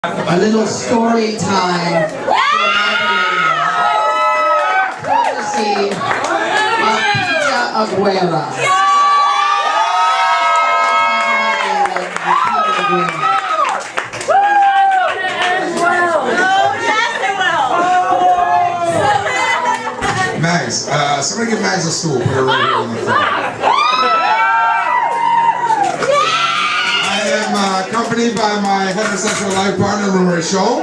A little story time for Magdalena, courtesy of Pizza Aguero. Mags, somebody give Mags a stool, put her right here on the front. I am accompanied by my heterosexual life partner, Rory Scholl.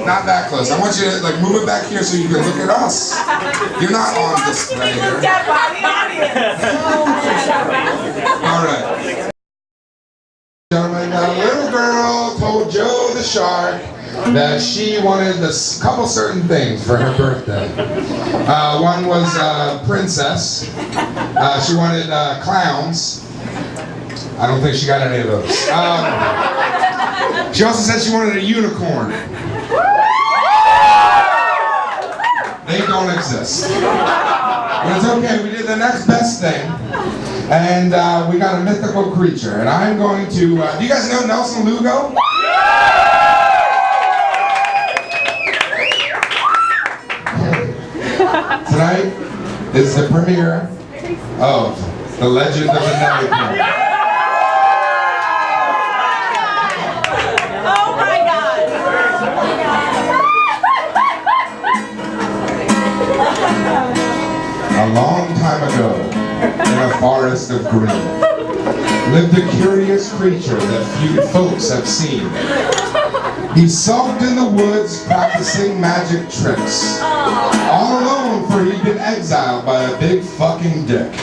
Not that close. I want you to move it back here so you can look at us. You're not on display here. All right. Gentlemen, a little girl told Joe the shark that she wanted a couple certain things for her birthday. One was princess. She wanted clowns. I don't think she got any of those. She also said she wanted a unicorn. They don't exist. But it's okay, we did the next best thing. And we got a mythical creature. And I'm going to, do you guys know Nelson Lugo? Tonight is the premiere of The Legend of the Nelicorn. Oh my God! A long time ago, in a forest of green, lived a curious creature that few folks have seen. He sulked in the woods practicing magic tricks. All alone, for he'd been exiled by a big fucking dick.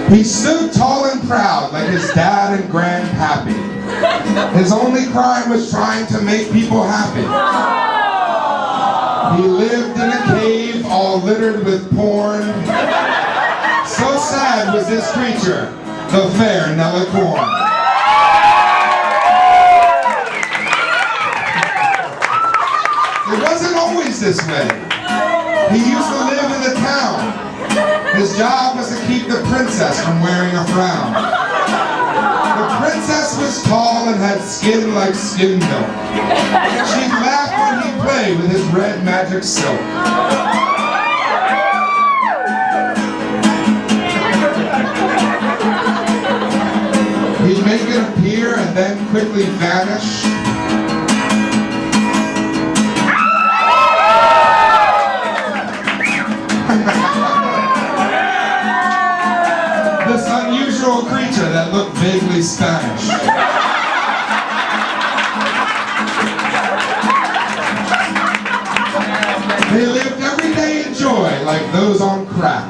He stood tall and proud like his dad and grandpappy. His only crime was trying to make people happy. He lived in a cave all littered with porn. So sad was this creature, the fair Nelicorn. It wasn't always this way. He used to live in the town. His job was to keep the princess from wearing a frown. The princess was tall and had skin like skim milk. She'd laugh when he'd play with his red magic silk. He'd make it appear and then quickly vanish. This unusual creature that looked vaguely Spanish. They lived every day in joy like those on crack.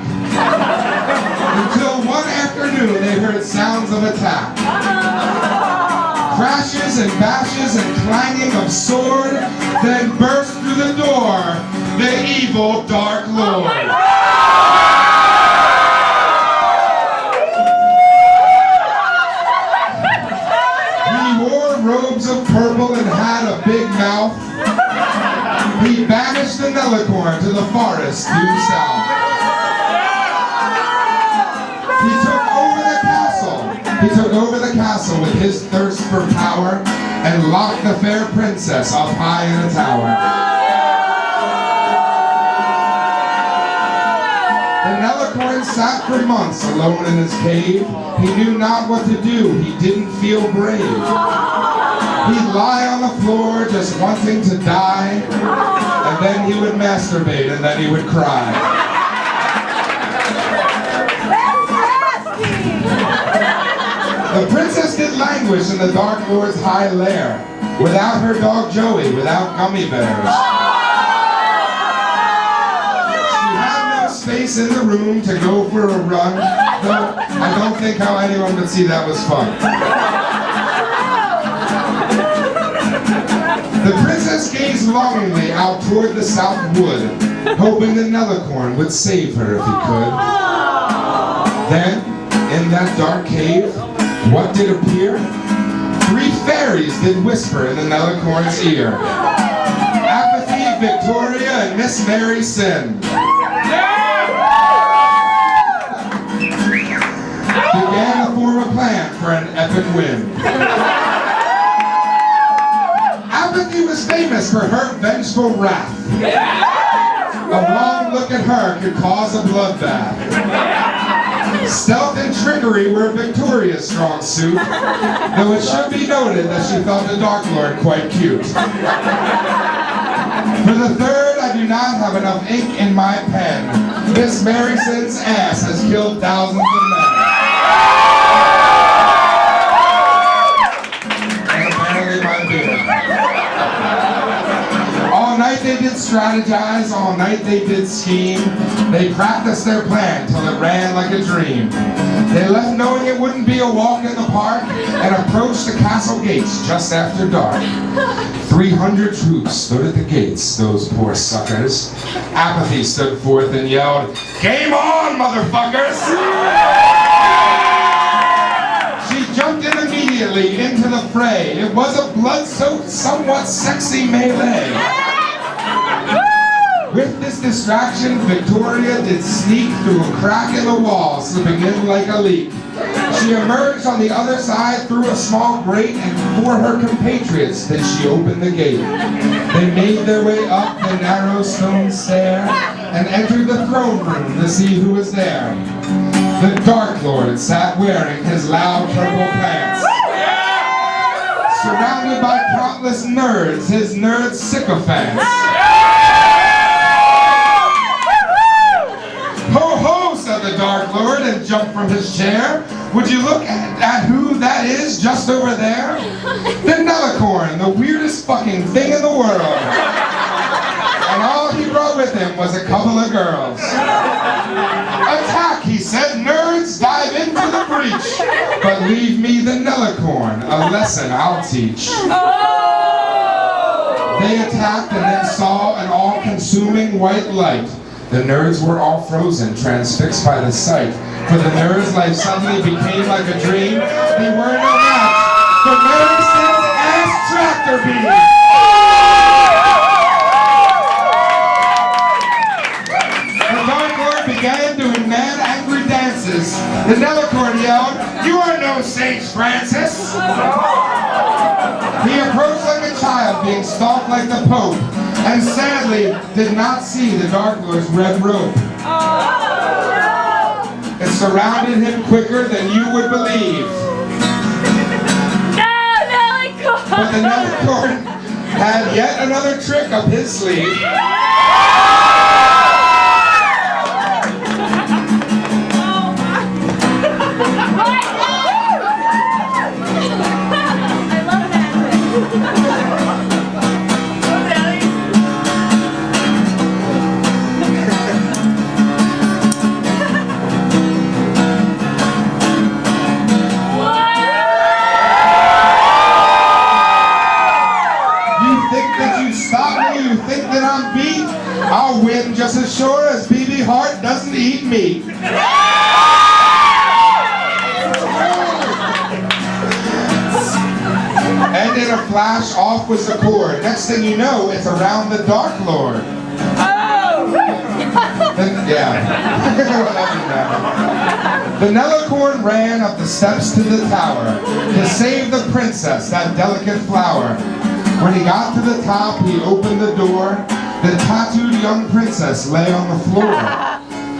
Until one afternoon they heard sounds of attack. Crashes and bashes and clanging of sword, then burst through the door the evil Dark Lord. Robes of purple and had a big mouth. He banished the Nelicorn to the forest due south. He took over the castle with his thirst for power and locked the fair princess up high in a tower. The Nelicorn sat for months alone in his cave. He knew not what to do. He didn't feel brave. He'd lie on the floor just wanting to die, and then he would masturbate, and then he would cry. The princess did languish in the Dark Lord's high lair, without her dog Joey, without gummy bears. She had no space in the room to go for a run, though I don't think how anyone would see that was fun. The princess gazed longingly out toward the south wood, hoping the Nelicorn would save her if he could. Then, in that dark cave, what did appear? 3 fairies did whisper in the Nelicorn's ear. Apathy, Victoria, and Miss Mary Cyn. win. Apathy was famous for her vengeful wrath. A wrong look at her could cause a bloodbath. Stealth and trickery were Victoria's strong suit, though it should be noted that she thought the Darklord quite cute. For the third, I do not have enough ink in my pen. Miss Mary Cyn's ass has killed thousands of men. And apparently my beard. All night they did strategize, all night they did scheme. They practiced their plan till it ran like a dream. They left knowing it wouldn't be a walk in the park and approached the castle gates just after dark. 300 troops stood at the gates, those poor suckers. Apathy stood forth and yelled, "Game on, motherfuckers!" She jumped in immediately into the fray. It was a blood-soaked, somewhat sexy melee. With this distraction, Victoria did sneak through a crack in the wall, slipping in like a leak. She emerged on the other side through a small grate, and for her compatriots then she opened the gate. They made their way up the narrow stone stair and entered the throne room to see who was there. The Darklord sat wearing his loud purple pants. Surrounded by countless nerds, his nerd sycophants. Ho ho, said the Darklord and jumped from his chair. Would you look at who that is just over there? The Nelicorn, the weirdest fucking thing in the world. And all he brought with him was a couple of girls. Attack, he said, nerds, dive into the breach. But leave me the Nelicorn, a lesson I'll teach. They attacked and then saw an all-consuming white light. The nerds were all frozen, transfixed by the sight. For the nerds, life suddenly became like a dream. They were no match for Mary Cyn's ass tractor beam. The Darklord began doing mad, angry dances. The Nelicorn yelled, "You are no Sage Francis!" He approached like a child, being stalked like the Pope, and sadly did not see the Darklord's red rope. It surrounded him quicker than you would believe. No, Nelicorn! But the Nelicorn had yet another trick up his sleeve. I'll win just as sure as BB Hart doesn't eat meat. And in a flash, off was the cord. Next thing you know, it's around the Darklord. The Nelicorn ran up the steps to the tower to save the princess, that delicate flower. When he got to the top, he opened the door. The tattooed young princess lay on the floor.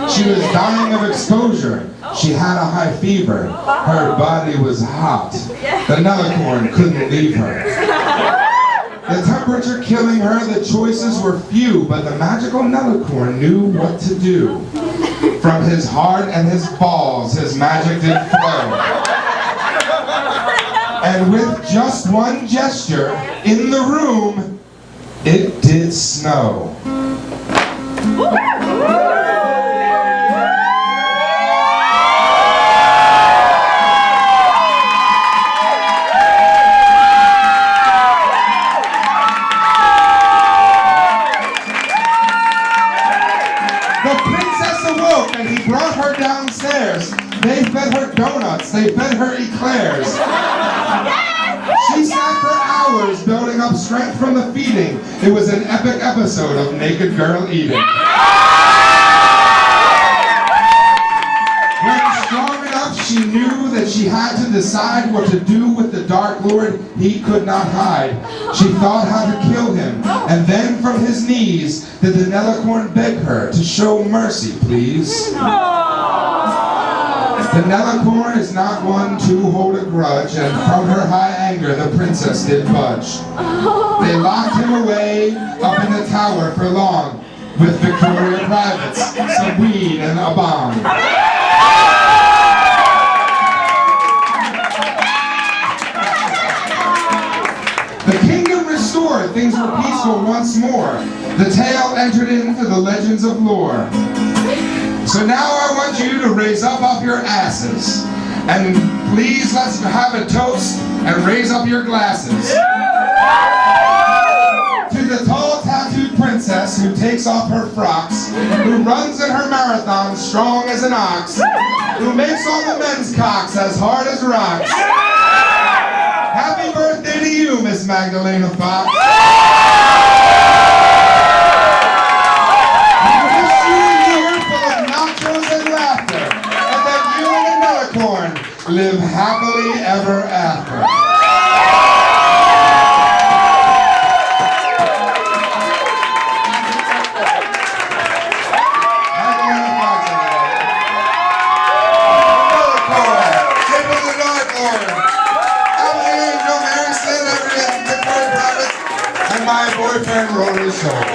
She was dying of exposure. She had a high fever. Her body was hot. The Nelicorn couldn't leave her. The temperature killing her, the choices were few, but the magical Nelicorn knew what to do. From his heart and his balls, his magic did flow. And with just one gesture, in the room, it did snow. The princess awoke and he brought her downstairs. They fed her donuts, they fed her eclairs. She sat for hours building up strength from the feeding. It was an epic episode of Naked Girl Eating. When strong enough, she knew that she had to decide understand what to do with the Darklord, he could not hide. She thought how to kill him, and then from his knees did the Nelicorn beg her to show mercy, please. The Nelicorn is not one to hold a grudge, and from her high anger the princess did budge. They locked him away up in the tower for long, with Victoria privates, some weed and a bomb. The kingdom restored, things were peaceful once more. The tale entered into the legends of lore. So now I want you to raise up off your asses. And please let's have a toast and raise up your glasses. To the tall tattooed princess who takes off her frocks, who runs in her marathon strong as an ox, who makes all the men's cocks as hard as rocks. Happy birthday to you, Miss Magdalena Fox. We wish you a year full of nachos and laughter, and that you and the Nelicorn live happily ever after. Magdalena Fox, everybody. Nelicorn, Schaffer the Darklord. Apathy Angel, Mary Cyn, and my boyfriend Rory Scholl.